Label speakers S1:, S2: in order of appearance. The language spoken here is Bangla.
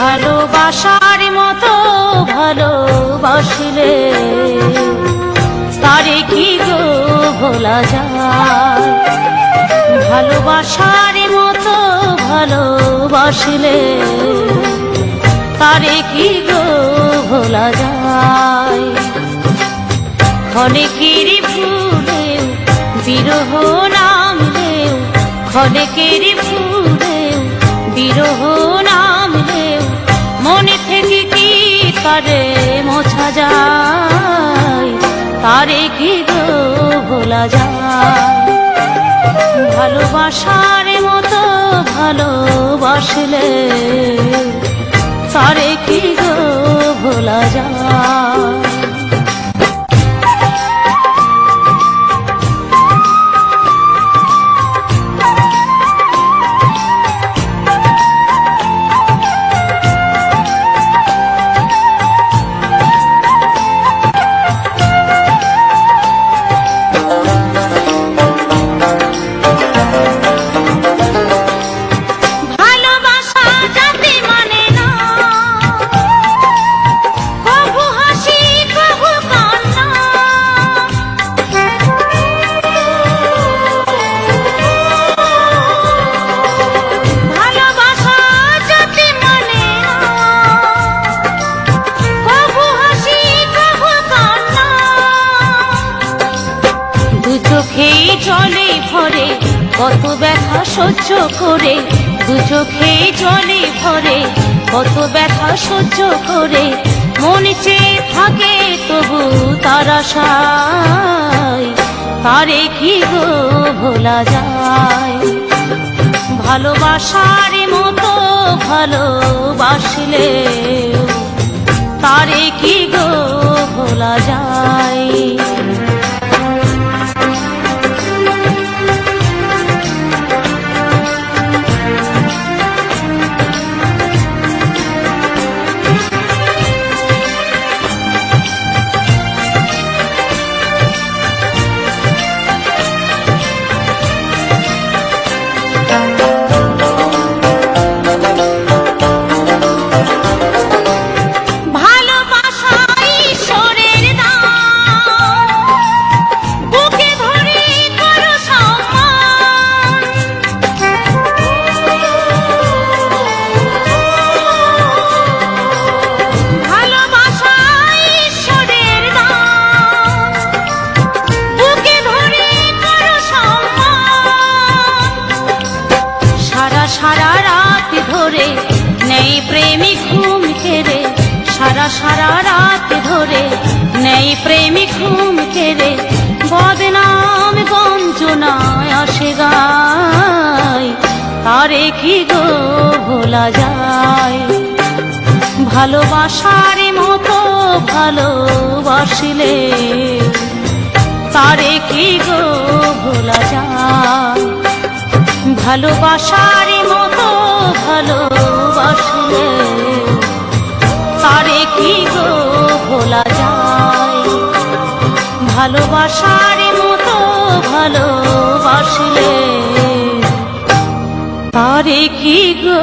S1: ভালোবাসার মতো ভালোবাসলে তারে কি গো ভোলা যায়। ভালোবাসার মতো ভালোবাসলে তারে কি গো ভোলা যায়। ক্ষণেকের ফুলেও বিরহ নামলেও, ক্ষণেকের ফুলেও বিরহ নামলেও মনে থেকে কি তারে মোছা যায়। তারে কি গো ভোলা যায়। ভালোবাসার মতো ভালোবাসলে তারে কি গো ভোলা যায়। চোখেই জলে ভরে কত ব্যথা সহ্য করে, দু চোখেই জলে ভরে কত ব্যথা সহ্য করে মন চেয়ে থাকে তবু তার আশায়। তারে কি গো ভোলা যায়। ভালোবাসার মতো ভালোবাসলে তারে কি গো ভোলা যায়। সারা রাত ধরে নেই প্রেমিক ঘুম কেড়ে, সারা রাত ধরে নেই প্রেমিক ঘুম কেড়ে বদনাম গঞ্জনায় আসে গায়। তারে কি গো ভোলা যায়। ভালোবাসার মতো ভালোবাসলে তারে কি গো ভোলা যায়। ভালোবাসার মতো ভালোবাসলে তারে কি গো ভোলা যায়। ভালোবাসার মতো ভালোবাসলে তারে কি গো